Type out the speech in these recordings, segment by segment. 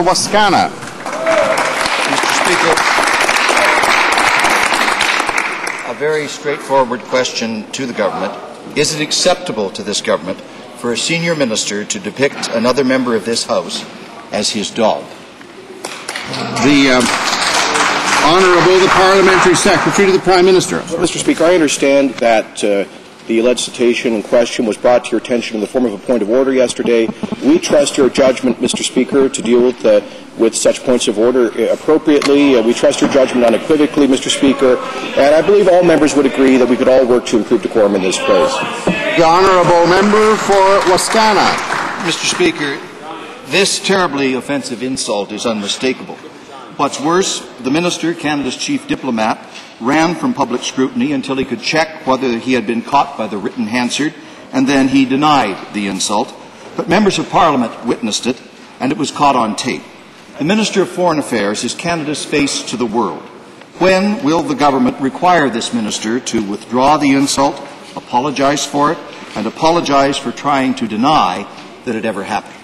Wascana. Mr. Speaker, a very straightforward question to the government. Is it acceptable to this government for a senior minister to depict another member of this House as his dog? The Honourable the Parliamentary Secretary to the Prime Minister. Well, Mr. Speaker, I understand that the alleged citation in question was brought to your attention in the form of a point of order yesterday. We trust your judgment, Mr. Speaker, to deal with such points of order appropriately. We trust your judgment unequivocally, Mr. Speaker, and I believe all members would agree that we could all work to improve decorum in this place. The Honourable Member for Wascana. Mr. Speaker, this terribly offensive insult is unmistakable. What's worse, the Minister, Canada's chief diplomat, ran from public scrutiny until he could check whether he had been caught by the written Hansard, and then he denied the insult. But members of Parliament witnessed it, and it was caught on tape. The Minister of Foreign Affairs is Canada's face to the world. When will the government require this minister to withdraw the insult, apologize for it, and apologize for trying to deny that it ever happened?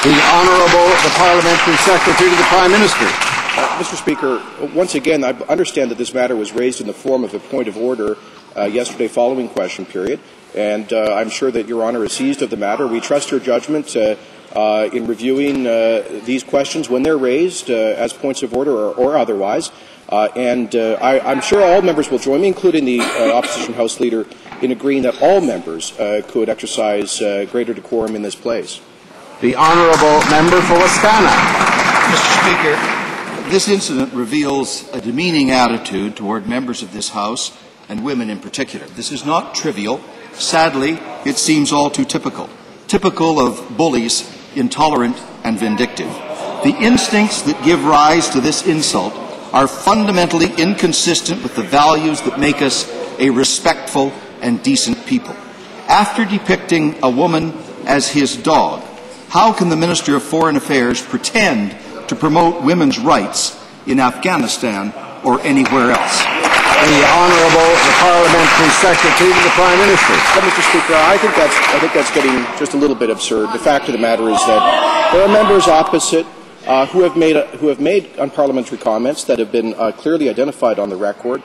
The Honourable the Parliamentary Secretary to the Prime Minister. Mr. Speaker, once again, I understand that this matter was raised in the form of a point of order yesterday following question period, and I'm sure that Your Honour is seized of the matter. We trust your judgment in reviewing these questions when they're raised as points of order or otherwise, and I'm sure all members will join me, including the Opposition House Leader, in agreeing that all members could exercise greater decorum in this place. The Honourable Member for Wascana. Mr. Speaker, this incident reveals a demeaning attitude toward members of this House, and women in particular. This is not trivial. Sadly, it seems all too typical. Typical of bullies, intolerant and vindictive. The instincts that give rise to this insult are fundamentally inconsistent with the values that make us a respectful and decent people. After depicting a woman as his dog, how can the Minister of Foreign Affairs pretend to promote women's rights in Afghanistan or anywhere else? The Honourable the Parliamentary Secretary to the Prime Minister. Mr. Speaker, I think that's getting just a little bit absurd. The fact of the matter is that there are members opposite who have made unparliamentary comments that have been clearly identified on the record.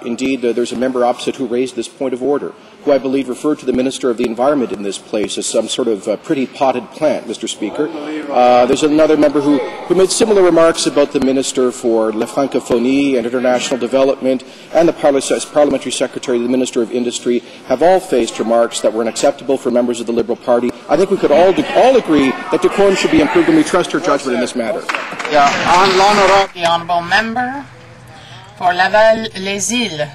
Indeed, there's a member opposite who raised this point of order, who I believe referred to the Minister of the Environment in this place as some sort of pretty potted plant, Mr. Speaker. There's another member who made similar remarks about the Minister for La Francophonie and International Development, and the Parliamentary Secretary, the Minister of Industry, have all faced remarks that were unacceptable for members of the Liberal Party. I think we could all agree that decorum should be improved, and we trust her judgment in this matter. The Honourable Member for Laval-les-Îles.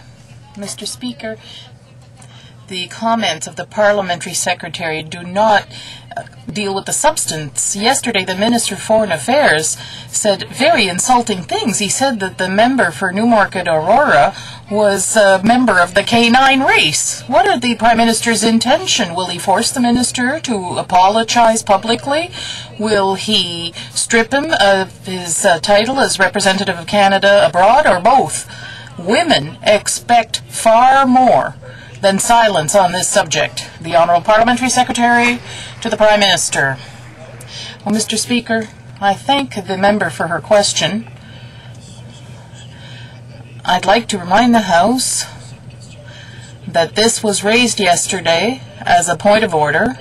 Mr. Speaker, the comments of the Parliamentary Secretary do not deal with the substance. Yesterday, the Minister of Foreign Affairs said very insulting things. He said that the member for Newmarket Aurora was a member of the canine race. What are the Prime Minister's intention? Will he force the Minister to apologize publicly? Will he strip him of his title as representative of Canada abroad, or both? Women expect far more than silence on this subject. The Honourable Parliamentary Secretary to the Prime Minister. Well, Mr. Speaker, I thank the member for her question. I'd like to remind the House that this was raised yesterday as a point of order.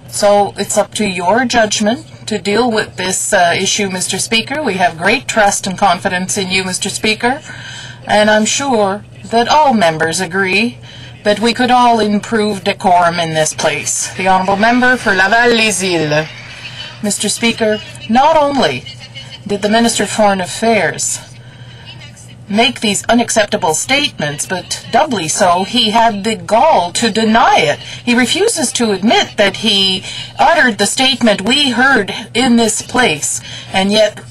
So it's up to your judgment to deal with this issue, Mr. Speaker. We have great trust and confidence in you, Mr. Speaker, and I'm sure that all members agree that we could all improve decorum in this place. The Honourable Member for Laval-les-Îles. Mr. Speaker, not only did the Minister of Foreign Affairs make these unacceptable statements, but doubly so, he had the gall to deny it. He refuses to admit that he uttered the statement we heard in this place, and yet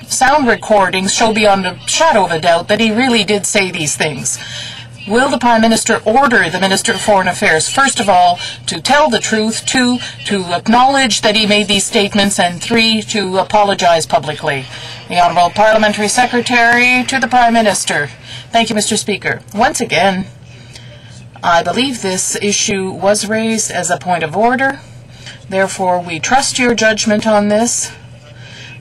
sound recordings show beyond a shadow of a doubt that he really did say these things. Will the Prime Minister order the Minister of Foreign Affairs, first of all, to tell the truth, 2, to acknowledge that he made these statements, and 3, to apologize publicly? The Honourable Parliamentary Secretary to the Prime Minister. Thank you, Mr. Speaker. Once again, I believe this issue was raised as a point of order. Therefore, we trust your judgment on this.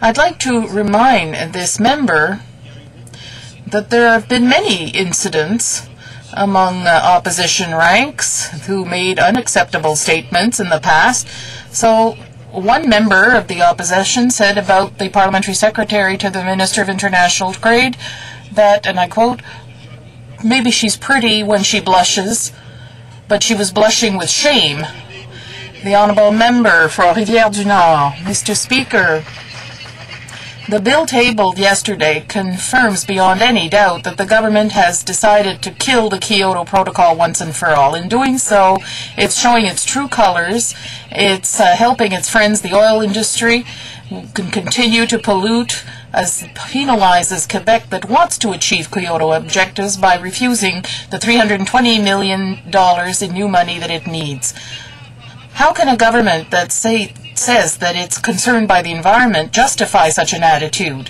I'd like to remind this member that there have been many incidents among opposition ranks who made unacceptable statements in the past. So one member of the opposition said about the parliamentary secretary to the Minister of International Trade that, and I quote, "Maybe she's pretty when she blushes, but she was blushing with shame." The honourable member for Rivière-du-Nord. Mr. Speaker, the bill tabled yesterday confirms beyond any doubt that the government has decided to kill the Kyoto Protocol once and for all. In doing so, it's showing its true colors. It's helping its friends, the oil industry, who can continue to pollute, as penalizes Quebec that wants to achieve Kyoto objectives by refusing the $320 million in new money that it needs. How can a government that says that it's concerned by the environment justify such an attitude?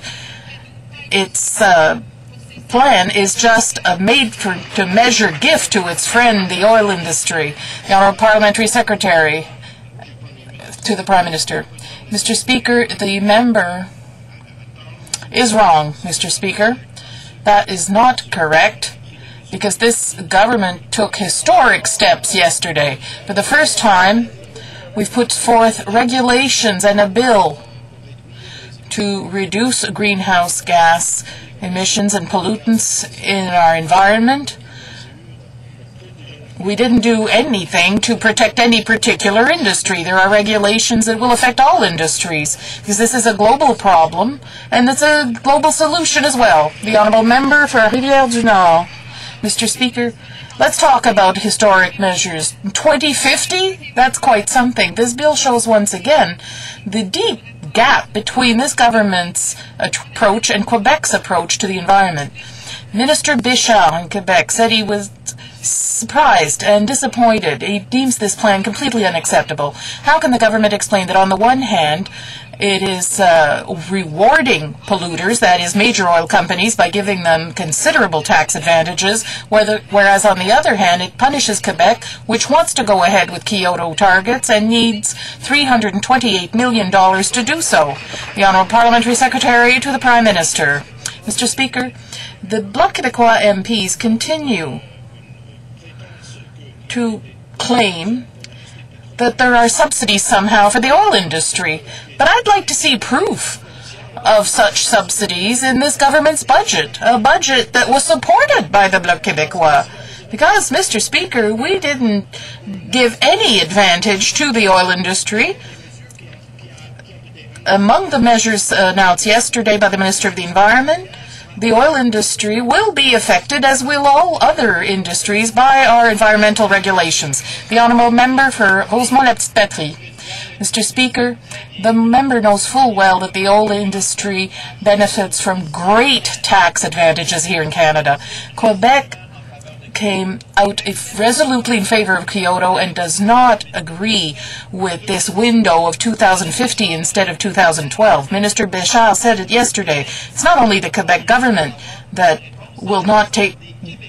Its plan is just a made-to-measure gift to its friend, the oil industry. The Honourable Parliamentary Secretary to the Prime Minister. Mr. Speaker, the member is wrong, Mr. Speaker. That is not correct, because this government took historic steps yesterday. For the first time, we've put forth regulations and a bill to reduce greenhouse gas emissions and pollutants in our environment. We didn't do anything to protect any particular industry. There are regulations that will affect all industries, because this is a global problem, and it's a global solution as well. The honourable member for Rivière-du-Nord. Mr. Speaker, let's talk about historic measures. 2050? That's quite something. This bill shows once again the deep gap between this government's approach and Quebec's approach to the environment. Minister Béchard in Quebec said he was surprised and disappointed. He deems this plan completely unacceptable. How can the government explain that on the one hand it is rewarding polluters, that is major oil companies, by giving them considerable tax advantages, whereas on the other hand it punishes Quebec, which wants to go ahead with Kyoto targets and needs $328 million to do so? The Honourable Parliamentary Secretary to the Prime Minister. Mr. Speaker, the Bloc Québécois MPs continue to claim that there are subsidies somehow for the oil industry, but I'd like to see proof of such subsidies in this government's budget, a budget that was supported by the Bloc Québécois. Because, Mr. Speaker, we didn't give any advantage to the oil industry. Among the measures announced yesterday by the Minister of the Environment, the oil industry will be affected, as will all other industries, by our environmental regulations. The honourable member for Rosemont-la-Petite-Patrie. Mr. Speaker, the member knows full well that the oil industry benefits from great tax advantages here in Canada. Quebec came out resolutely in favor of Kyoto and does not agree with this window of 2050 instead of 2012. Minister Béchard said it yesterday. It's not only the Quebec government that will not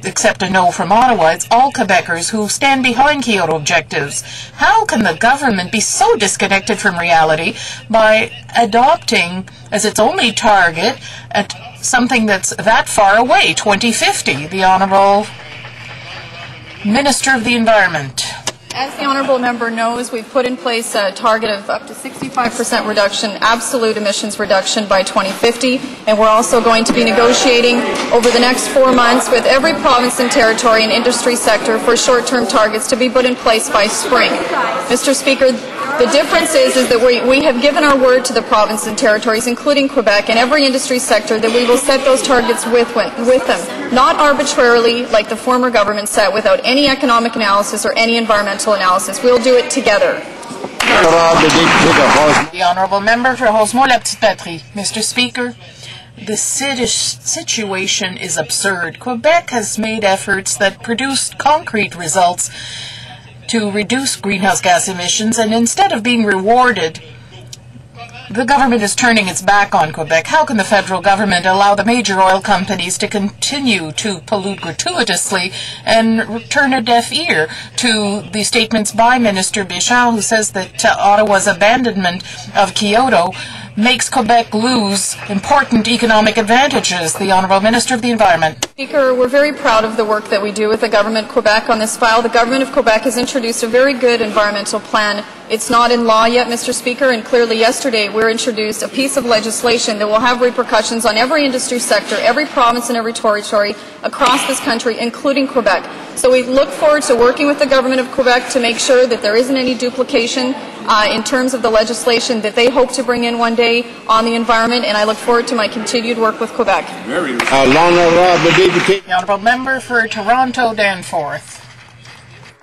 accept a no from Ottawa, it's all Quebecers who stand behind Kyoto objectives. How can the government be so disconnected from reality by adopting as its only target at something that's that far away, 2050? The Honourable Minister of the Environment. As the honourable member knows, we've put in place a target of up to 65% reduction, absolute emissions reduction by 2050, and we're also going to be negotiating over the next 4 months with every province and territory and industry sector for short-term targets to be put in place by spring. Mr. Speaker, the difference is that we have given our word to the provinces and territories, including Quebec, and every industry sector that we will set those targets with them, not arbitrarily like the former government set without any economic analysis or any environmental analysis. We'll do it together. The honourable member for Rosemont-la-Petite-Patrie. Mr. Speaker, the situation is absurd. Quebec has made efforts that produced concrete results to reduce greenhouse gas emissions, and instead of being rewarded, the government is turning its back on Quebec. How can the federal government allow the major oil companies to continue to pollute gratuitously and turn a deaf ear to the statements by Minister Béchard, who says that Ottawa's abandonment of Kyoto makes Quebec lose important economic advantages? The Honourable Minister of the Environment. Speaker, we're very proud of the work that we do with the Government of Quebec on this file. The Government of Quebec has introduced a very good environmental plan. It's not in law yet, Mr. Speaker, and clearly yesterday we introduced a piece of legislation that will have repercussions on every industry sector, every province and every territory across this country, including Quebec. So we look forward to working with the Government of Quebec to make sure that there isn't any duplication in terms of the legislation that they hope to bring in one day on the environment, and I look forward to my continued work with Quebec. The Honourable Member for Toronto Danforth.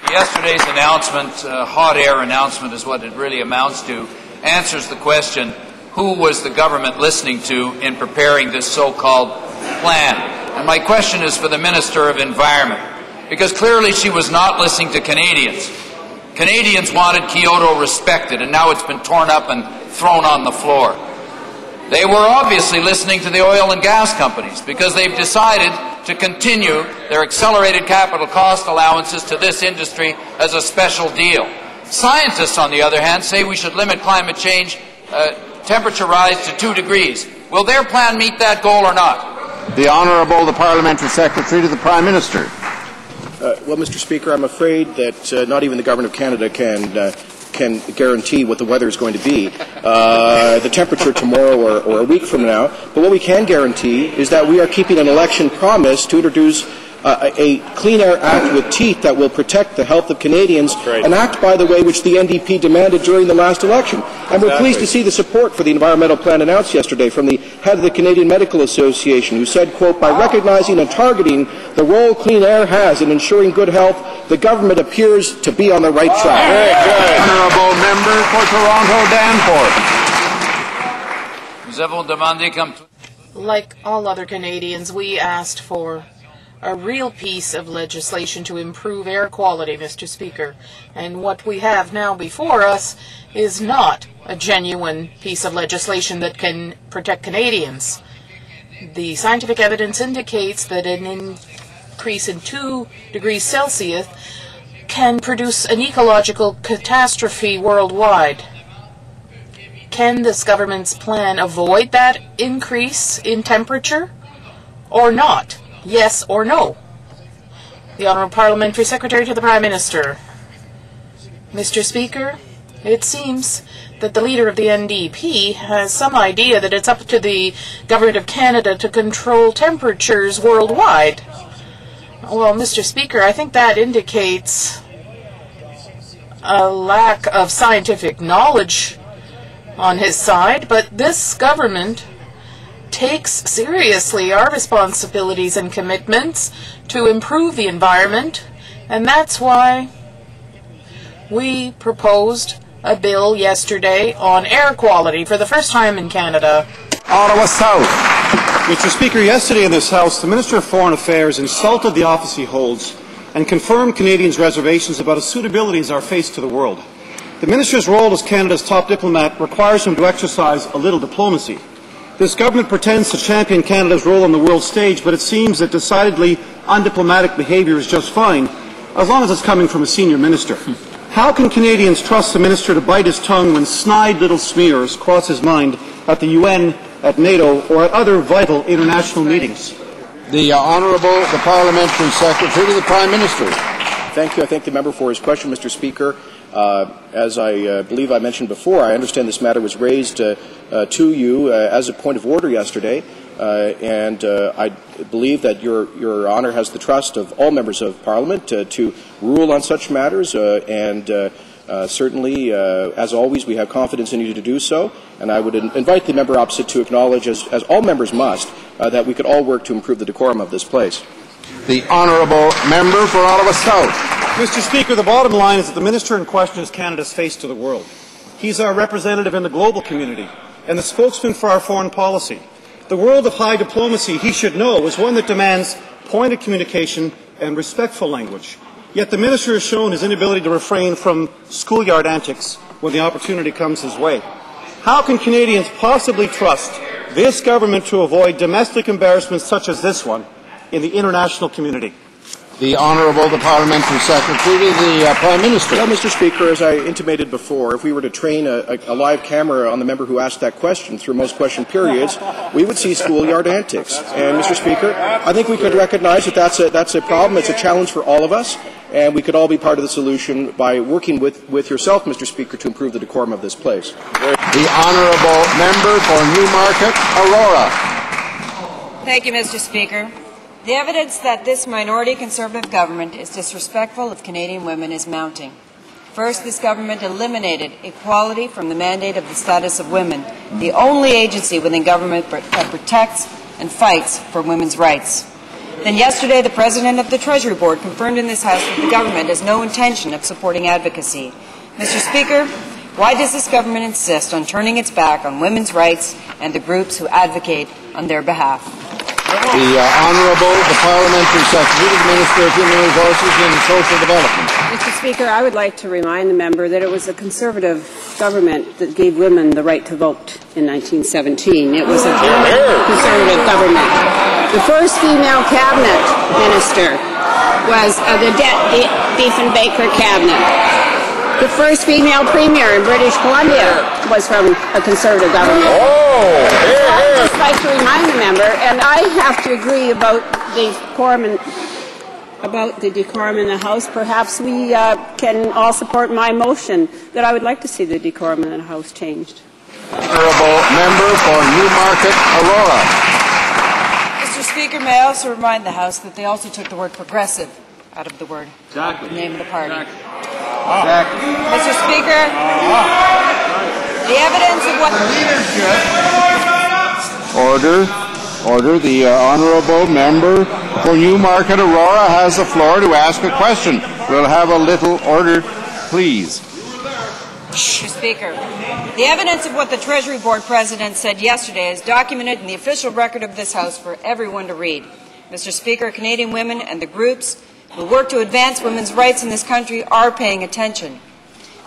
Yesterday's announcement, hot air announcement is what it really amounts to, answers the question, who was the government listening to in preparing this so-called plan? And my question is for the Minister of Environment, because clearly she was not listening to Canadians. Canadians wanted Kyoto respected, and now it's been torn up and thrown on the floor. They were obviously listening to the oil and gas companies because they've decided to continue their accelerated capital cost allowances to this industry as a special deal. Scientists, on the other hand, say we should limit climate change temperature rise to 2 degrees. Will their plan meet that goal or not? The Honourable, the Parliamentary Secretary to the Prime Minister. Well, Mr. Speaker, I'm afraid that not even the Government of Canada can guarantee what the weather is going to be, the temperature tomorrow or a week from now. But what we can guarantee is that we are keeping an election promise to introduce a Clean Air Act with teeth that will protect the health of Canadians, an act, by the way, which the NDP demanded during the last election. And we're pleased to see the support for the environmental plan announced yesterday from the head of the Canadian Medical Association, who said, quote, by recognizing and targeting the role clean air has in ensuring good health, the government appears to be on the right track. Honourable Member for Toronto Danforth. Like all other Canadians, we asked for a real piece of legislation to improve air quality, Mr. Speaker. And what we have now before us is not a genuine piece of legislation that can protect Canadians. The scientific evidence indicates that an increase in 2 degrees Celsius can produce an ecological catastrophe worldwide. Can this government's plan avoid that increase in temperature or not? Yes or no? The Honourable Parliamentary Secretary to the Prime Minister. Mr. Speaker, it seems that the leader of the NDP has some idea that it's up to the Government of Canada to control temperatures worldwide. Well, Mr. Speaker, I think that indicates a lack of scientific knowledge on his side, but this government takes seriously our responsibilities and commitments to improve the environment, and that's why we proposed a bill yesterday on air quality for the first time in Canada. Ottawa South. Mr. Speaker, yesterday in this House, the Minister of Foreign Affairs insulted the office he holds and confirmed Canadians' reservations about his suitability as our face to the world. The Minister's role as Canada's top diplomat requires him to exercise a little diplomacy. This government pretends to champion Canada's role on the world stage, but it seems that decidedly undiplomatic behaviour is just fine, as long as it's coming from a senior minister. How can Canadians trust the minister to bite his tongue when snide little smears cross his mind at the UN, at NATO, or at other vital international meetings? The Honourable, the Parliamentary Secretary to the Prime Minister. Thank you. I thank the member for his question, Mr. Speaker. As I believe I mentioned before, I understand this matter was raised to you as a point of order yesterday, and I believe that your Honour has the trust of all members of Parliament to rule on such matters, and certainly, as always, we have confidence in you to do so, and I would invite the member opposite to acknowledge, as all members must, that we could all work to improve the decorum of this place. The Honourable Member for Ottawa South. Mr. Speaker, the bottom line is that the minister in question is Canada's face to the world. He's our representative in the global community and the spokesman for our foreign policy. The world of high diplomacy, he should know, is one that demands pointed communication and respectful language. Yet the minister has shown his inability to refrain from schoolyard antics when the opportunity comes his way. How can Canadians possibly trust this government to avoid domestic embarrassments such as this one in the international community? The Honourable, the Parliamentary Secretary to the Prime Minister. Well, Mr. Speaker, as I intimated before, if we were to train a live camera on the member who asked that question through most question periods, we would see schoolyard antics. And, Mr. Speaker, I think we could recognize that that's a problem. It's a challenge for all of us, and we could all be part of the solution by working with yourself, Mr. Speaker, to improve the decorum of this place. The Honourable Member for Newmarket, Aurora. Thank you, Mr. Speaker. The evidence that this minority Conservative government is disrespectful of Canadian women is mounting. First, this government eliminated equality from the mandate of the status of women, the only agency within government that protects and fights for women's rights. Then yesterday, the President of the Treasury Board confirmed in this House that the government has no intention of supporting advocacy. Mr. Speaker, why does this government insist on turning its back on women's rights and the groups who advocate on their behalf? The Honourable, the Parliamentary Secretary to the Minister of Human Resources and Social Development. Mr. Speaker, I would like to remind the member that it was a Conservative government that gave women the right to vote in 1917. It was a Conservative government. The first female cabinet minister was the Diefenbaker cabinet. The first female premier in British Columbia was from a Conservative government. I would just like to remind the member, and I have to agree about the decorum in the House. Perhaps we can all support my motion that I would like to see the decorum in the House changed. Honourable Member for Newmarket, Aurora. Mr. Speaker, may I also remind the House that they also took the word progressive out of the word, the name of the party. Mr. Speaker, the evidence of what... Order. The Honourable Member for Newmarket, Aurora has the floor to ask a question. We'll have a little order, please. Mr. Speaker, the evidence of what the Treasury Board President said yesterday is documented in the official record of this House for everyone to read. Mr. Speaker, Canadian women and the groups who work to advance women's rights in this country are paying attention.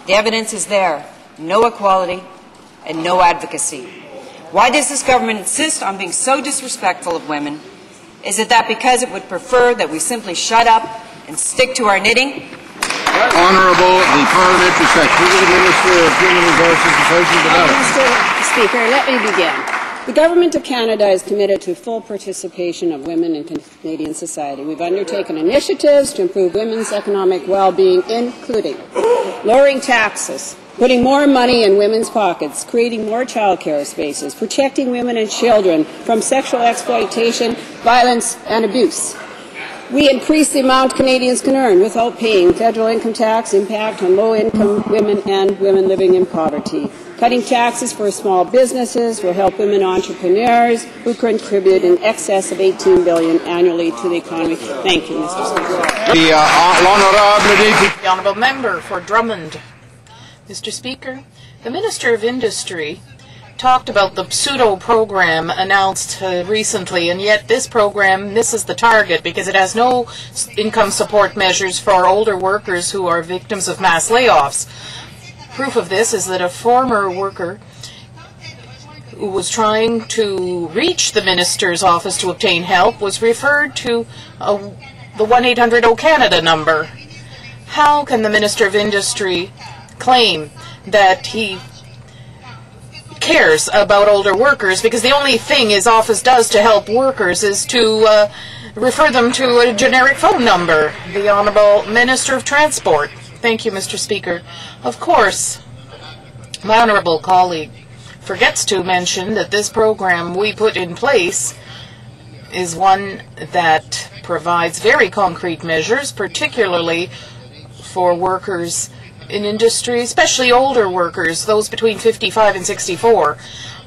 The evidence is there. No equality and no advocacy. Why does this government insist on being so disrespectful of women? Is it that because it would prefer that we simply shut up and stick to our knitting? Honourable, the Parliamentary Secretary to the Minister of Human Resources and Social Development. Mr. Speaker, let me begin. The Government of Canada is committed to full participation of women in Canadian society. We've undertaken initiatives to improve women's economic well-being, including lowering taxes, putting more money in women's pockets, creating more childcare spaces, protecting women and children from sexual exploitation, violence, and abuse. We increase the amount Canadians can earn without paying federal income tax, impact on low-income women and women living in poverty. Cutting taxes for small businesses will help women entrepreneurs who contribute in excess of $18 billion annually to the economy. Thank you, Mr. Speaker. The Honourable Member for Drummond. Mr. Speaker, the Minister of Industry talked about the pseudo-program announced recently, and yet this program misses the target because it has no income support measures for older workers who are victims of mass layoffs. Proof of this is that a former worker who was trying to reach the minister's office to obtain help was referred to the 1-800-O-Canada number. How can the Minister of Industry claim that he cares about older workers, because the only thing his office does to help workers is to refer them to a generic phone number? The Honourable Minister of Transport. Thank you, Mr. Speaker. Of course, my honourable colleague forgets to mention that this program we put in place is one that provides very concrete measures, particularly for workers in industry, especially older workers, those between 55 and 64.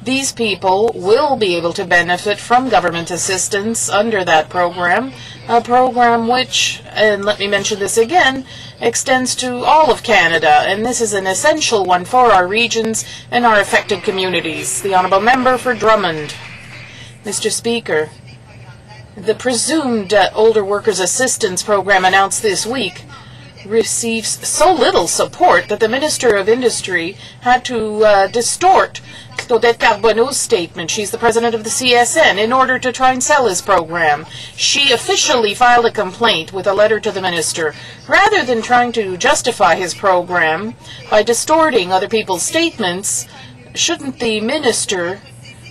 These people will be able to benefit from government assistance under that program, a program which, and let me mention this again, extends to all of Canada, and this is an essential one for our regions and our affected communities. The Honourable Member for Drummond. Mr. Speaker, the presumed Older Workers Assistance Program announced this week receives so little support that the Minister of Industry had to distort Claudette Carbonneau's statement. She's the president of the CSN, in order to try and sell his program. She officially filed a complaint with a letter to the minister. Rather than trying to justify his program by distorting other people's statements, shouldn't the minister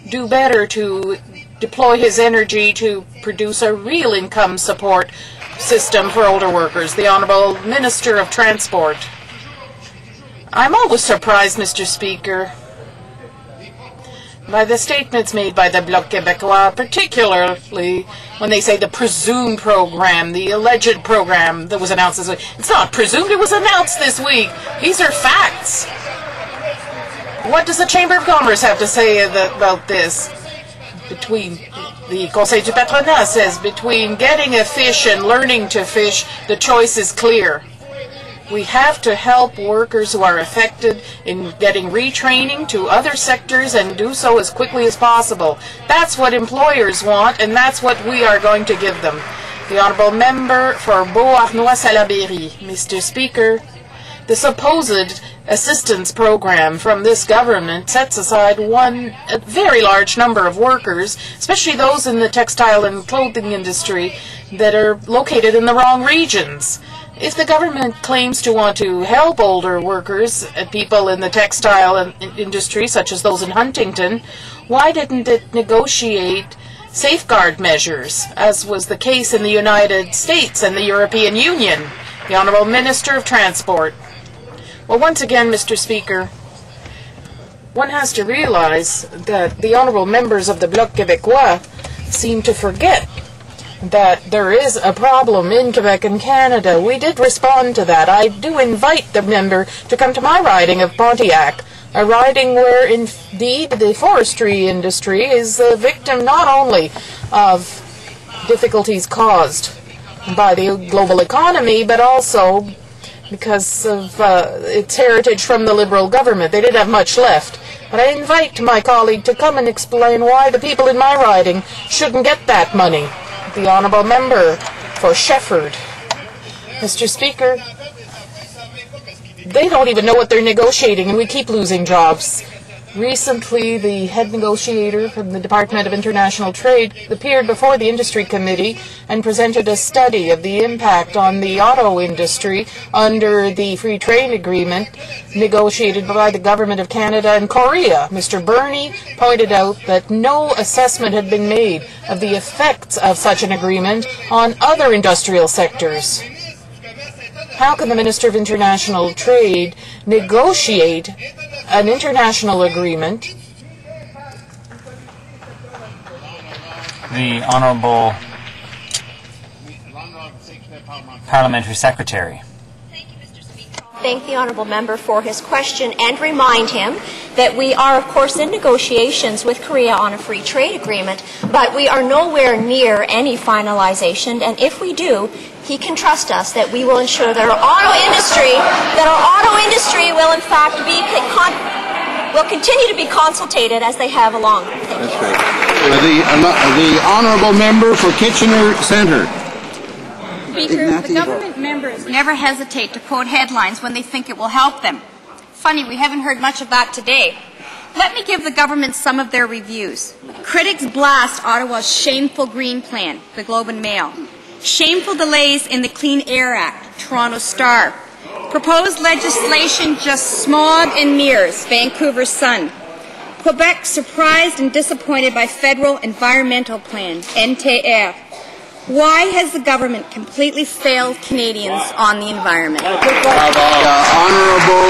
do better to deploy his energy to produce a real income support system for older workers? The Honourable Minister of Transport. I'm always surprised, Mr. Speaker, by the statements made by the Bloc Québécois, particularly when they say the presumed program, the alleged program that was announced this week. It's not presumed, it was announced this week. These are facts. What does the Chamber of Commerce have to say about this? Between the Conseil du Patronat says, between getting a fish and learning to fish, the choice is clear. We have to help workers who are affected in getting retraining to other sectors and do so as quickly as possible. That's what employers want, and that's what we are going to give them. The Honourable Member for Beauharnois-Salaberry. Mr. Speaker, the supposed assistance program from this government sets aside a very large number of workers, especially those in the textile and clothing industry, that are located in the wrong regions. If the government claims to want to help older workers, people in the textile industry, such as those in Huntington, why didn't it negotiate safeguard measures, as was the case in the United States and the European Union? The Honourable Minister of Transport. Well, once again, Mr. Speaker, one has to realize that the honourable members of the Bloc Québécois seem to forget that there is a problem in Quebec and Canada. We did respond to that. I do invite the member to come to my riding of Pontiac, a riding where indeed the forestry industry is a victim not only of difficulties caused by the global economy, but also because of its heritage from the Liberal government. They didn't have much left. But I invite my colleague to come and explain why the people in my riding shouldn't get that money. The Honourable Member for Shefford. Mr. Speaker, they don't even know what they're negotiating, and we keep losing jobs. Recently, the head negotiator from the Department of International Trade appeared before the Industry Committee and presented a study of the impact on the auto industry under the Free Trade Agreement negotiated by the Government of Canada and Korea. Mr. Burney pointed out that no assessment had been made of the effects of such an agreement on other industrial sectors. How can the Minister of International Trade negotiate an international agreement? The Honourable Parliamentary Secretary. Thank the Honourable Member for his question and remind him that we are, of course, in negotiations with Korea on a free trade agreement, but we are nowhere near any finalization, and if we do, he can trust us that we will ensure that our auto industry will in fact will continue to be consulted as they have along. That's right. The Honourable Member for Kitchener Centre. Speaker, the government members never hesitate to quote headlines when they think it will help them. Funny, we haven't heard much of that today. Let me give the government some of their reviews. Critics blast Ottawa's shameful Green Plan, the Globe and Mail. Shameful delays in the Clean Air Act, Toronto Star. Proposed legislation just smog and mirrors, Vancouver Sun. Quebec surprised and disappointed by Federal Environmental Plan, NTR. Why has the government completely failed Canadians on the environment? Honourable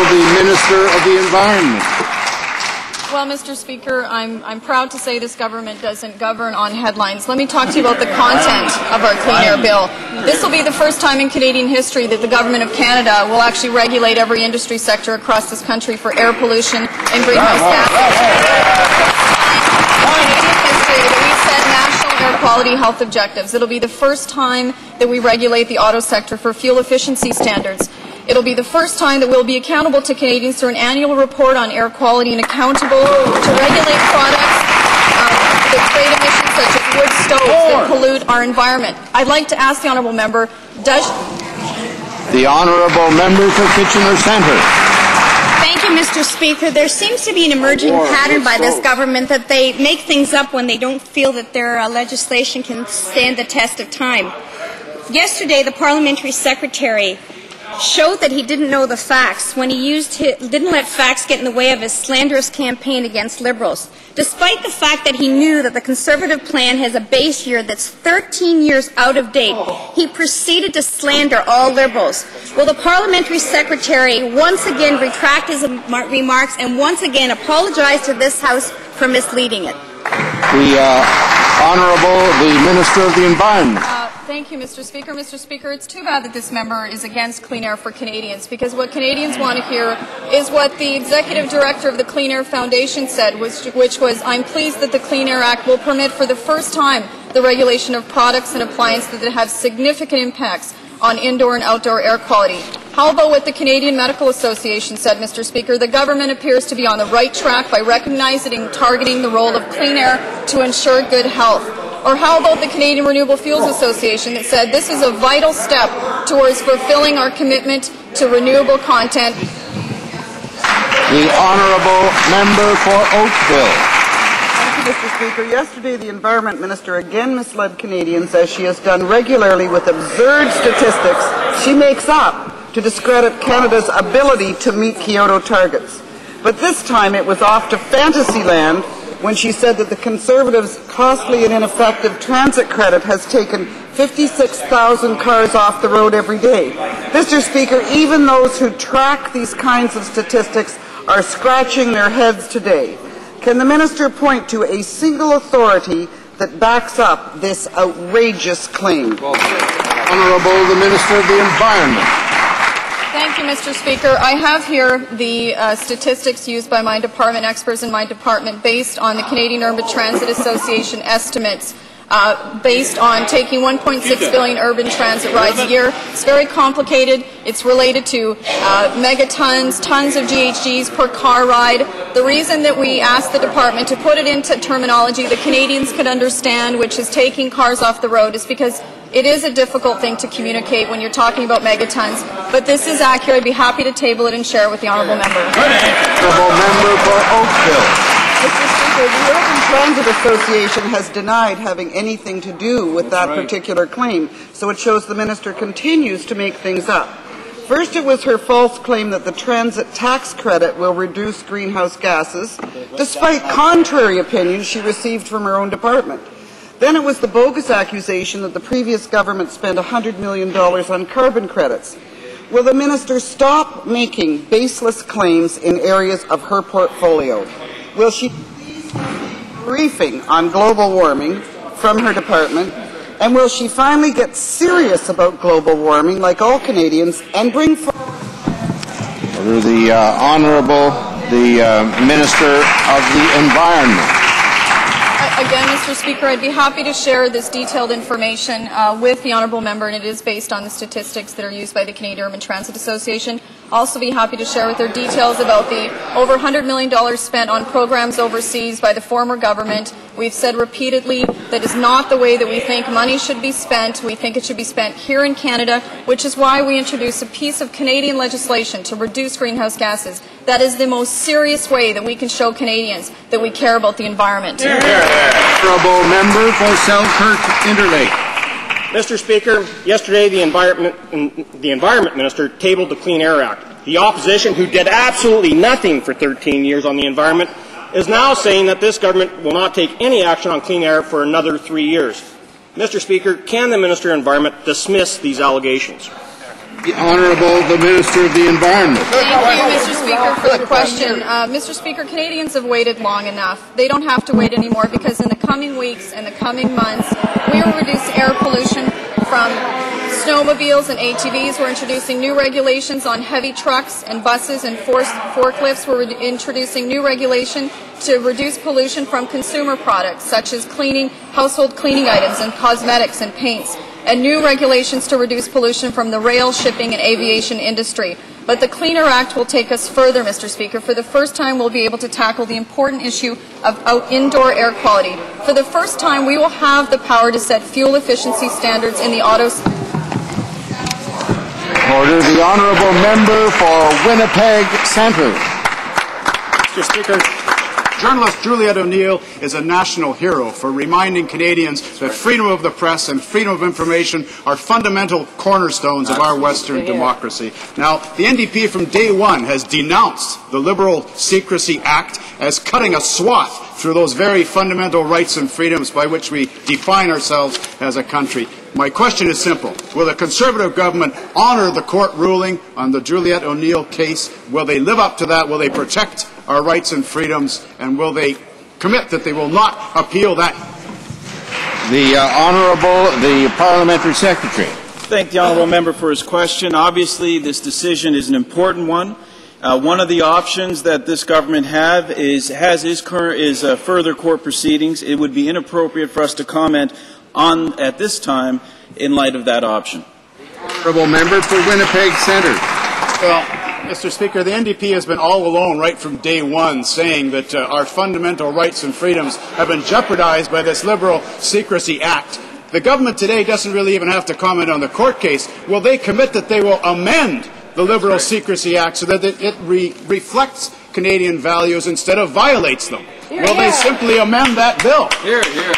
the Minister of the Environment. Well, Mr. Speaker, I'm proud to say this government doesn't govern on headlines. Let me talk to you about the content of our Clean Air Bill. This will be the first time in Canadian history that the Government of Canada will actually regulate every industry sector across this country for air pollution and greenhouse gases. We set national air quality health objectives. It'll be the first time that we regulate the auto sector for fuel efficiency standards. It'll be the first time that we'll be accountable to Canadians through an annual report on air quality and accountable to regulate products that create emissions such as wood stoves that pollute our environment. I'd like to ask the Honourable Member, the Honourable Member for Kitchener Centre. Thank you, Mr. Speaker, there seems to be an emerging pattern by this government that they make things up when they don't feel that their legislation can stand the test of time. Yesterday, the parliamentary secretary showed that he didn't know the facts when he didn't let facts get in the way of his slanderous campaign against Liberals. Despite the fact that he knew that the Conservative plan has a base year that's 13 years out of date, he proceeded to slander all Liberals. Will the parliamentary secretary once again retract his remarks and once again apologize to this House for misleading it? The Honourable, the Minister of the Environment. Thank you, Mr. Speaker. Mr. Speaker, it's too bad that this member is against clean air for Canadians, because what Canadians want to hear is what the Executive Director of the Clean Air Foundation said, which was, "I'm pleased that the Clean Air Act will permit for the first time the regulation of products and appliances that have significant impacts on indoor and outdoor air quality." How about what the Canadian Medical Association said, Mr. Speaker? The government appears to be on the right track by recognizing and targeting the role of clean air to ensure good health. Or how about the Canadian Renewable Fuels Association that said this is a vital step towards fulfilling our commitment to renewable content? The Honourable Member for Oakville. Thank you, Mr. Speaker. Yesterday, the Environment Minister again misled Canadians, as she has done regularly with absurd statistics she makes up to discredit Canada's ability to meet Kyoto targets. But this time it was off to fantasy land when she said that the Conservatives' costly and ineffective transit credit has taken 56,000 cars off the road every day. Mr. Speaker, even those who track these kinds of statistics are scratching their heads today. Can the Minister point to a single authority that backs up this outrageous claim? Honourable, the Minister of the Environment. Thank you, Mr. Speaker. I have here the statistics used by my department experts in my department based on the Canadian Urban Transit Association estimates based on taking 1.6 billion urban transit rides a year. It's very complicated. It's related to megatons, tons of GHGs per car ride. The reason that we asked the department to put it into terminology that Canadians could understand, which is taking cars off the road, is because it is a difficult thing to communicate when you're talking about megatons, but this is accurate. I'd be happy to table it and share it with the Honourable Member. Honourable Member for Oakville. Mr. Speaker, the Urban Transit Association has denied having anything to do with that particular claim, so it shows the Minister continues to make things up. First, it was her false claim that the transit tax credit will reduce greenhouse gases, despite contrary opinions she received from her own department. Then it was the bogus accusation that the previous government spent $100 million on carbon credits. Will the Minister stop making baseless claims in areas of her portfolio? Will she briefing on global warming from her department? And will she finally get serious about global warming, like all Canadians, and bring forward the Honourable, the Minister of the Environment. Again, Mr. Speaker, I'd be happy to share this detailed information with the Honourable Member, and it is based on the statistics that are used by the Canadian Urban Transit Association. Also be happy to share with her details about the over $100 million spent on programs overseas by the former government. We've said repeatedly that is not the way that we think money should be spent. We think it should be spent here in Canada, which is why we introduced a piece of Canadian legislation to reduce greenhouse gases. That is the most serious way that we can show Canadians that we care about the environment. Honourable Member for Selkirk Interlake. Mr. Speaker, yesterday the Environment Minister tabled the Clean Air Act. The opposition, who did absolutely nothing for 13 years on the environment, is now saying that this government will not take any action on clean air for another 3 years. Mr. Speaker, can the Minister of Environment dismiss these allegations? The Honourable, the Minister of the Environment. Thank you, Mr. Speaker, for the question. Mr. Speaker, Canadians have waited long enough. They don't have to wait anymore, because in the coming weeks and the coming months, we will reduce air pollution from snowmobiles and ATVs. We're introducing new regulations on heavy trucks and buses and forklifts. We're introducing new regulation to reduce pollution from consumer products, such as household cleaning items and cosmetics and paints, and new regulations to reduce pollution from the rail, shipping, and aviation industry. But the Clean Air Act will take us further, Mr. Speaker. For the first time, we'll be able to tackle the important issue of indoor air quality. For the first time, we will have the power to set fuel efficiency standards in the auto... Order. The Honourable Member for Winnipeg Centre. Mr. Speaker, journalist Juliette O'Neill is a national hero for reminding Canadians that freedom of the press and freedom of information are fundamental cornerstones of our Western democracy. Now, the NDP from day one has denounced the Liberal Secrecy Act as cutting a swath through those very fundamental rights and freedoms by which we define ourselves as a country. My question is simple. Will the Conservative government honour the court ruling on the Juliette O'Neill case? Will they live up to that? Will they protect our rights and freedoms? And will they commit that they will not appeal that? The the Parliamentary Secretary. Thank the honourable member for his question. Obviously, this decision is an important one. One of the options that this government has further court proceedings. It would be inappropriate for us to comment on at this time in light of that option. Honourable member for Winnipeg Centre. Well, Mr. Speaker, the NDP has been all alone right from day one saying that our fundamental rights and freedoms have been jeopardized by this Liberal Secrecy Act. The government today doesn't really even have to comment on the court case. Will they commit that they will amend the Liberal Secrecy Act so that it reflects Canadian values instead of violates them? Will they simply amend that bill? Here, here.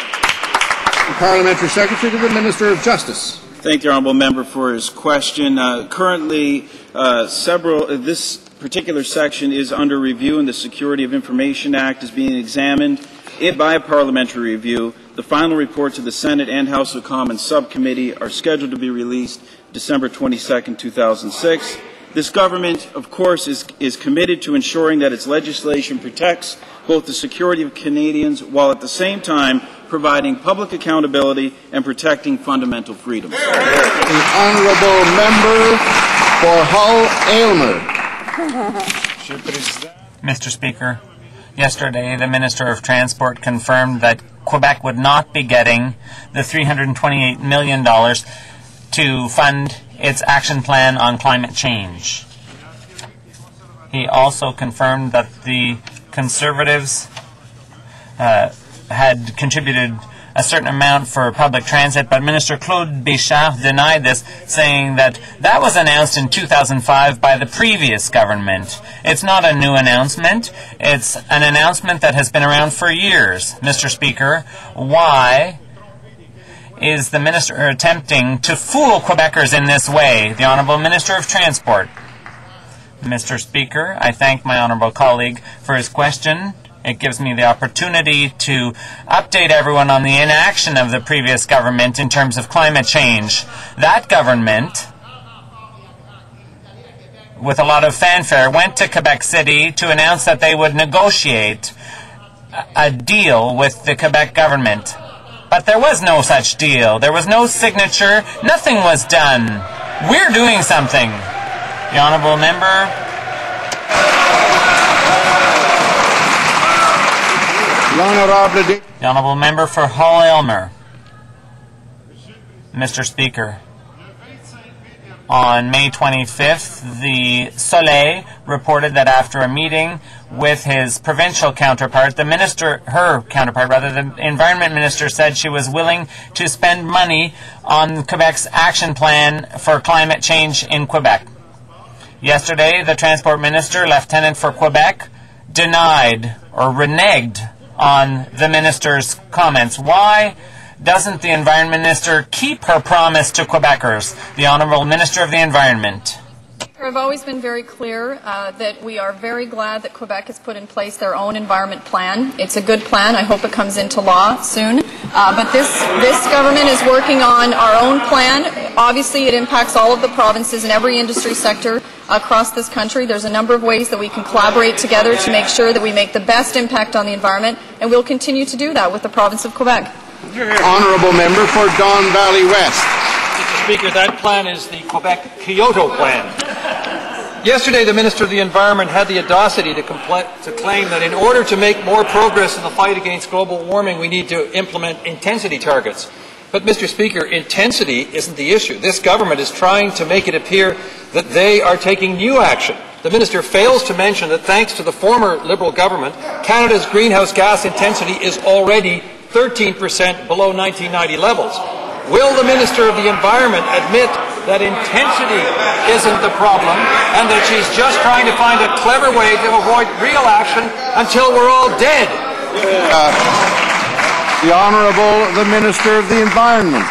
Parliamentary Secretary to the Minister of Justice. Thank the honourable member for his question. Currently, this particular section is under review, and the Security of Information Act is being examined by a parliamentary review. The final reports of the Senate and House of Commons subcommittee are scheduled to be released December 22nd, 2006. This government, of course, is committed to ensuring that its legislation protects both the security of Canadians while at the same time providing public accountability and protecting fundamental freedoms. The honourable member for Hull-Aylmer. Mr. Speaker, yesterday the Minister of Transport confirmed that Quebec would not be getting the $328 million to fund its action plan on climate change. He also confirmed that the Conservatives had contributed a certain amount for public transit, but Minister Claude Béchard denied this, saying that that was announced in 2005 by the previous government. It's not a new announcement. It's an announcement that has been around for years. Mr. Speaker, why is the minister attempting to fool Quebecers in this way? The Honourable Minister of Transport. Mr. Speaker, I thank my honourable colleague for his question. It gives me the opportunity to update everyone on the inaction of the previous government in terms of climate change. That government, with a lot of fanfare, went to Quebec City to announce that they would negotiate a deal with the Quebec government. But there was no such deal. There was no signature. Nothing was done. We're doing something. The honourable member. The honourable member for Hull-Aylmer. Mr. Speaker, on May 25th, the Soleil reported that after a meeting with his provincial counterpart, the environment minister said she was willing to spend money on Quebec's action plan for climate change in Quebec. Yesterday, the transport minister, lieutenant for Quebec, denied or reneged on the minister's comments. Why doesn't the environment minister keep her promise to Quebecers? The Honourable Minister of the Environment. I've always been very clear that we are very glad that Quebec has put in place their own environment plan. It's a good plan. I hope it comes into law soon. But this government is working on our own plan. Obviously, it impacts all of the provinces and every industry sector across this country. There's a number of ways that we can collaborate together to make sure that we make the best impact on the environment, and we'll continue to do that with the province of Quebec. Honourable member for Don Valley West. Mr. Speaker, that plan is the Quebec Kyoto Plan. Yesterday, the Minister of the Environment had the audacity to claim that in order to make more progress in the fight against global warming, we need to implement intensity targets. But, Mr. Speaker, intensity isn't the issue. This government is trying to make it appear that they are taking new action. The Minister fails to mention that thanks to the former Liberal government, Canada's greenhouse gas intensity is already 13% below 1990 levels. Will the Minister of the Environment admit that intensity isn't the problem and that she's just trying to find a clever way to avoid real action until we're all dead. The Honourable, the Minister of the Environment.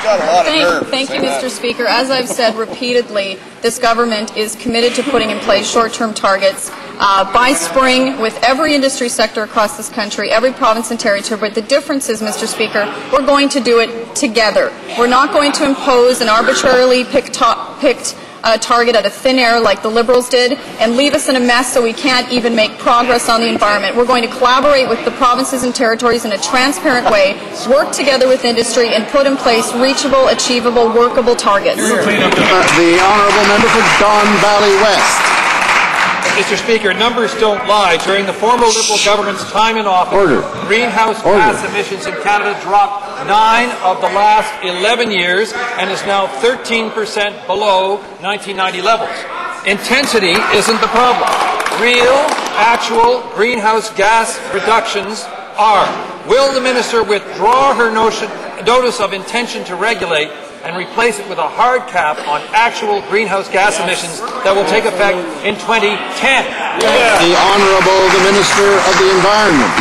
Thank you, Mr. Speaker. As I've said repeatedly, this government is committed to putting in place short-term targets by spring with every industry sector across this country, every province and territory. But the difference is, Mr. Speaker, we're going to do it together. We're not going to impose an arbitrarily picked target out of thin air like the Liberals did and leave us in a mess so we can't even make progress on the environment. We're going to collaborate with the provinces and territories in a transparent way, work together with industry, and put in place reachable, achievable, workable targets. The Honourable Member for Don Valley West. Mr. Speaker, numbers don't lie. During the former Liberal government's time in office, greenhouse gas emissions in Canada dropped 9 of the last 11 years and is now 13% below 1990 levels. Intensity isn't the problem. Real, actual greenhouse gas reductions are. Will the Minister withdraw her notice of intention to regulate and replace it with a hard cap on actual greenhouse gas emissions that will take effect in 2010. The Honourable, the Minister of the Environment.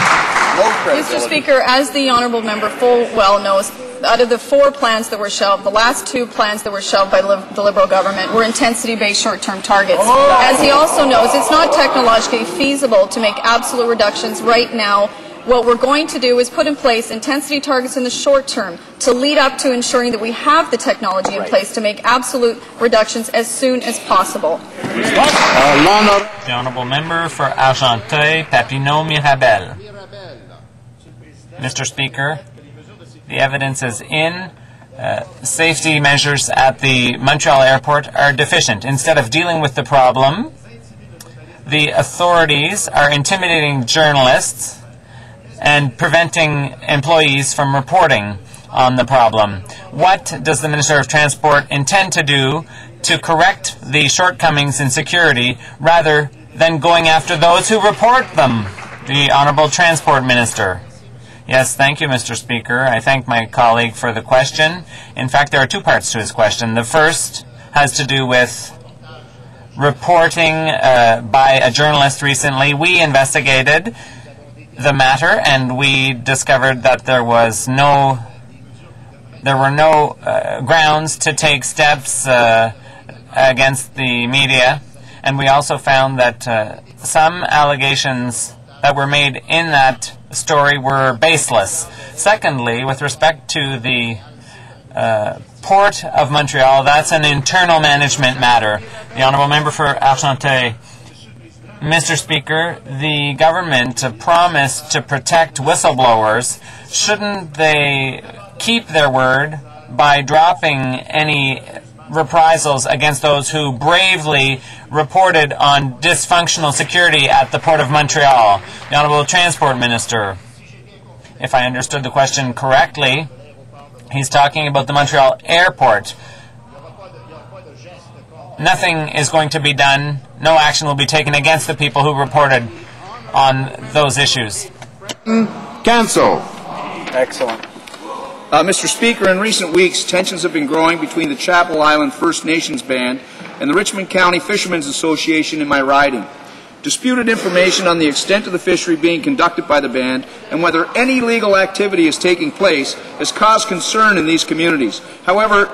Mr. Speaker, as the Honourable Member full well knows, out of the 4 plans that were shelved, the last 2 plans that were shelved by the Liberal government were intensity-based short-term targets. As he also knows, it's not technologically feasible to make absolute reductions right now. What we're going to do is put in place intensity targets in the short term to lead up to ensuring that we have the technology in place to make absolute reductions as soon as possible. The Honourable Member for Argenteuil-Papineau-Mirabel. Mr. Speaker, the evidence is in. Safety measures at the Montreal airport are deficient. Instead of dealing with the problem, the authorities are intimidating journalists and preventing employees from reporting on the problem. What does the Minister of Transport intend to do to correct the shortcomings in security rather than going after those who report them? The Honourable Transport Minister. Yes, thank you, Mr. Speaker. I thank my colleague for the question. In fact, there are 2 parts to his question. The first has to do with reporting by a journalist recently. We investigated the matter, and we discovered that there were no grounds to take steps against the media, and we also found that some allegations that were made in that story were baseless. Secondly, with respect to the Port of Montreal, that's an internal management matter. The Honourable Member for Argenteuil. Mr. Speaker, the government promised to protect whistleblowers. Shouldn't they keep their word by dropping any reprisals against those who bravely reported on dysfunctional security at the Port of Montreal? The Honourable Transport Minister. If I understood the question correctly, he's talking about the Montreal airport. Nothing is going to be done. No action will be taken against the people who reported on those issues. Cancel. Excellent. Mr. Speaker, in recent weeks, tensions have been growing between the Chapel Island First Nations Band and the Richmond County Fishermen's Association in my riding. Disputed information on the extent of the fishery being conducted by the band and whether any legal activity is taking place has caused concern in these communities. However,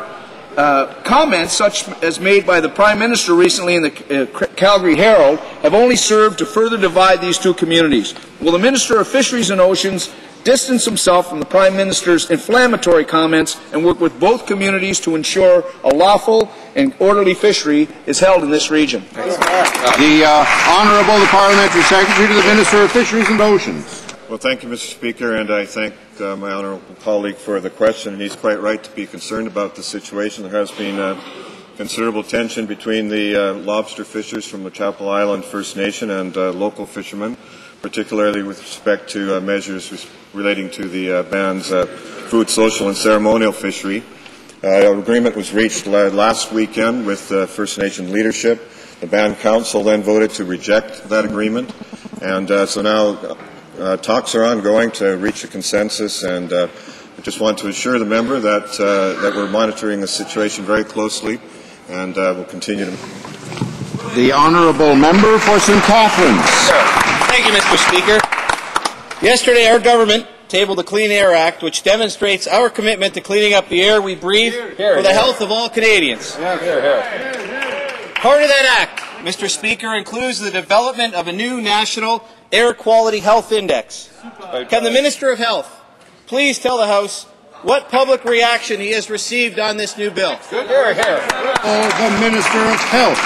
comments such as made by the Prime Minister recently in the Calgary Herald have only served to further divide these 2 communities. Will the Minister of Fisheries and Oceans distance himself from the Prime Minister's inflammatory comments and work with both communities to ensure a lawful and orderly fishery is held in this region? The Honourable, the Parliamentary Secretary to the Minister of Fisheries and Oceans. Well, thank you, Mr. Speaker, and I thank my honourable colleague for the question, and he's quite right to be concerned about the situation. There has been considerable tension between the lobster fishers from the Chapel Island First Nation and local fishermen, particularly with respect to measures relating to the band's food, social and ceremonial fishery. An agreement was reached last weekend with First Nation leadership. The band council then voted to reject that agreement, and so now talks are ongoing to reach a consensus, and I just want to assure the member that we're monitoring the situation very closely. and will continue to. The honourable member for St. Catharines. Thank you, Mr. Speaker. Yesterday, our government tabled the Clean Air Act, which demonstrates our commitment to cleaning up the air we breathe for the health of all Canadians. Part of that act, Mr. Speaker, includes the development of a new national air quality health index. Can the Minister of Health please tell the House what public reaction he has received on this new bill? The Minister of Health.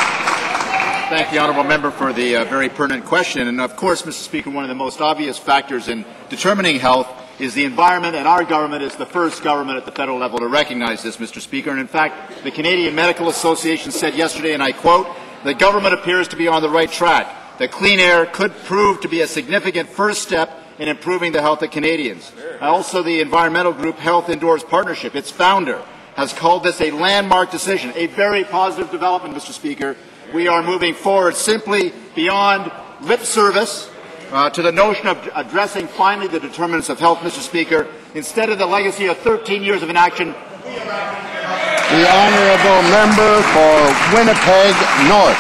Thank the honourable member for the very pertinent question. And of course, Mr. Speaker, one of the most obvious factors in determining health is the environment, and our government is the first government at the federal level to recognize this, Mr. Speaker. And in fact, the Canadian Medical Association said yesterday, and I quote, "The government appears to be on the right track. That clean air could prove to be a significant first step in improving the health of Canadians." Also, the environmental group Health Indoors Partnership, its founder, has called this a landmark decision, a very positive development, Mr. Speaker. We are moving forward simply beyond lip service to the notion of addressing finally the determinants of health, Mr. Speaker, instead of the legacy of 13 years of inaction. The honourable member for Winnipeg North.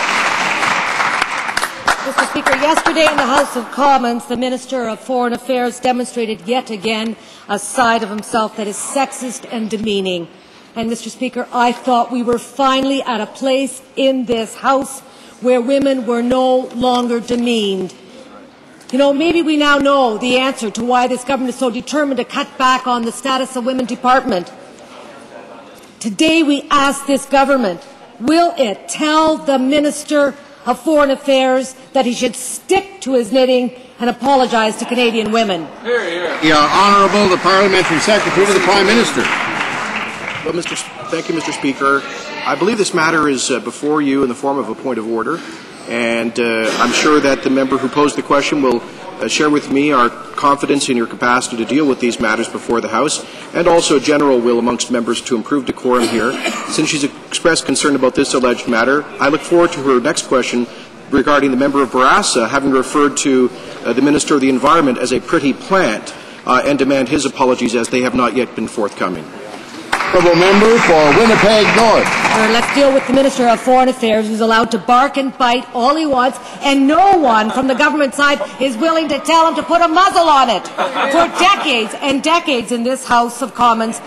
Mr. Speaker, yesterday in the House of Commons, the Minister of Foreign Affairs demonstrated yet again a side of himself that is sexist and demeaning. And, Mr. Speaker, I thought we were finally at a place in this House where women were no longer demeaned. You know, maybe we now know the answer to why this government is so determined to cut back on the Status of Women Department. Today we ask this government, will it tell the Minister of Foreign Affairs that he should stick to his knitting and apologize to Canadian women? The Honourable, the Parliamentary Secretary to the Prime Minister. Well, thank you, Mr. Speaker. I believe this matter is before you in the form of a point of order, and I'm sure that the member who posed the question will share with me our confidence in your capacity to deal with these matters before the House, and also a general will amongst members to improve decorum here. Since she's expressed concern about this alleged matter, I look forward to her next question regarding the member of Barossa having referred to the Minister of the Environment as a pretty plant, and demand his apologies as they have not yet been forthcoming. Honourable member for Winnipeg North. Let's deal with the Minister of Foreign Affairs, who's allowed to bark and bite all he wants, and no one from the government side is willing to tell him to put a muzzle on it. For decades and decades in this House of Commons,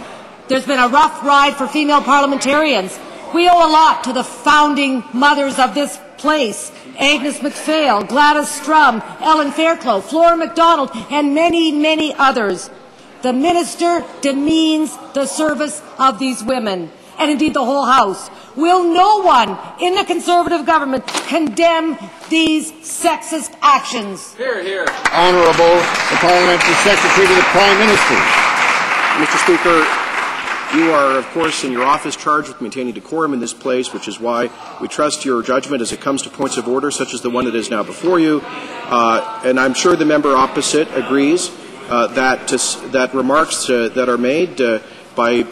there's been a rough ride for female parliamentarians. We owe a lot to the founding mothers of this place, Agnes MacPhail, Gladys Strum, Ellen Fairclough, Flora MacDonald, and many, many others. The Minister demeans the service of these women, and indeed the whole House. Will no one in the Conservative government condemn these sexist actions? Honourable, the Parliamentary Secretary to the Prime Minister. Mr. Speaker, you are, of course, in your office charged with maintaining decorum in this place, which is why we trust your judgment as it comes to points of order, such as the one that is now before you. And I'm sure the member opposite agrees that remarks that are made by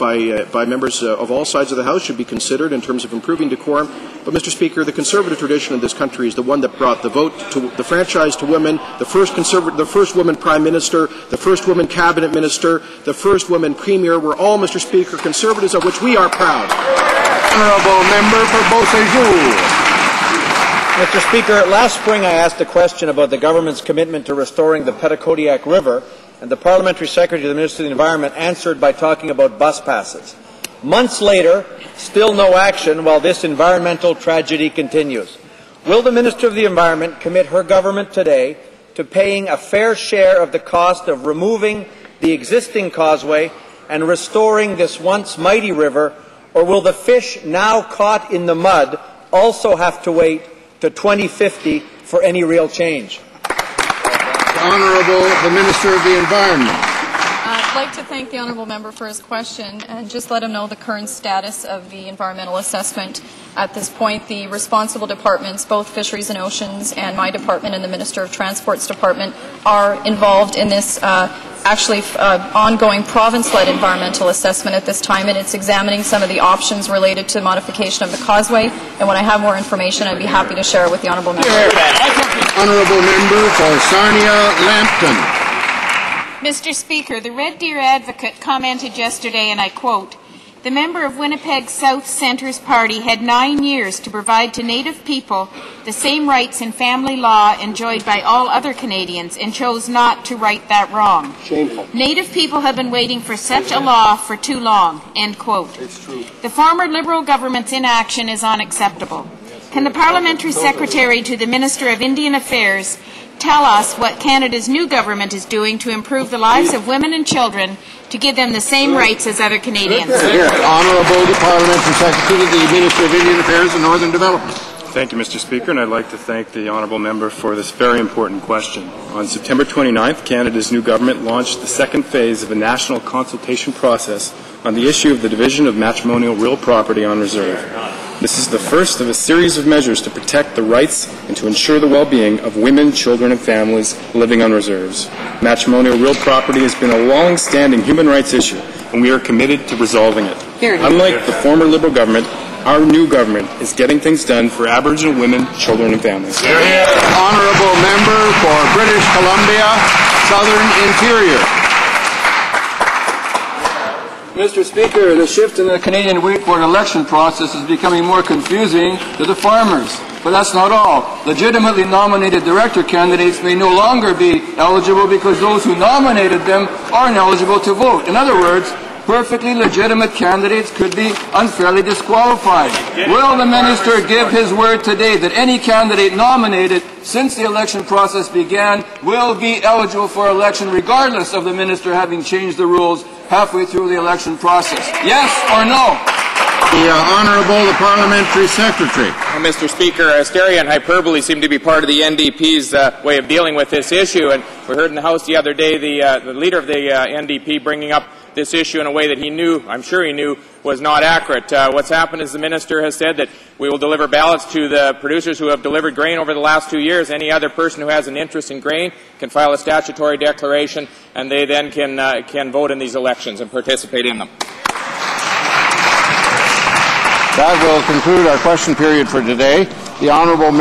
members of all sides of the House should be considered in terms of improving decorum. But, Mr. Speaker, the Conservative tradition in this country is the one that brought the vote to the franchise to women, the first woman Prime Minister, the first woman Cabinet Minister, the first woman Premier. We're all, Mr. Speaker, Conservatives of which we are proud. Honourable member for Beausejour. Mr. Speaker, last spring I asked a question about the government's commitment to restoring the Petitcodiac River, and the Parliamentary Secretary to the Minister of the Environment answered by talking about bus passes. Months later, still no action while this environmental tragedy continues. Will the Minister of the Environment commit her government today to paying a fair share of the cost of removing the existing causeway and restoring this once mighty river, or will the fish now caught in the mud also have to wait to 2050 for any real change? Honourable, the Minister of the Environment. I'd like to thank the honourable member for his question and just let him know the current status of the environmental assessment. At this point, the responsible departments, both Fisheries and Oceans and my department and the Minister of Transport's department, are involved in this ongoing province-led environmental assessment at this time, and it's examining some of the options related to modification of the causeway. And when I have more information, I'd be happy to share it with the honourable member. Honourable member for Sarnia-Lambton. Mr. Speaker, the Red Deer Advocate commented yesterday, and I quote, The member of Winnipeg South Centre's party had 9 years to provide to Native people the same rights in family law enjoyed by all other Canadians and chose not to right that wrong. Shameful. Native people have been waiting for such a law for too long, end quote. It's true. The former Liberal government's inaction is unacceptable. Can the Parliamentary Secretary to the Minister of Indian Affairs tell us what Canada's new government is doing to improve the lives of women and children to give them the same rights as other Canadians? Honourable the Parliamentary Secretary to the Minister of Indian Affairs and Northern Development. Thank you, Mr. Speaker, and I'd like to thank the honourable member for this very important question. On September 29th, Canada's new government launched the second phase of a national consultation process on the issue of the division of matrimonial real property on reserve. This is the first of a series of measures to protect the rights and to ensure the well-being of women, children, and families living on reserves. Matrimonial real property has been a long-standing human rights issue, and we are committed to resolving it. Unlike the former Liberal government, our new government is getting things done for Aboriginal women, children, and families. Honourable member for British Columbia, Southern Interior. Mr. Speaker, the shift in the Canadian wait for an election process is becoming more confusing to the farmers. But that's not all. Legitimately nominated director candidates may no longer be eligible because those who nominated them aren't eligible to vote. In other words, perfectly legitimate candidates could be unfairly disqualified. Will the minister give his word today that any candidate nominated since the election process began will be eligible for election regardless of the minister having changed the rules halfway through the election process? Yes or no? The Honourable the Parliamentary Secretary. Well, Mr. Speaker, hysteria and hyperbole seem to be part of the NDP's way of dealing with this issue. And we heard in the House the other day the leader of the NDP bringing up this issue in a way that he knew, I'm sure he knew, was not accurate. What's happened is the minister has said that we will deliver ballots to the producers who have delivered grain over the last 2 years. Any other person who has an interest in grain can file a statutory declaration, and they then can vote in these elections and participate in them. That will conclude our question period for today. The Honourable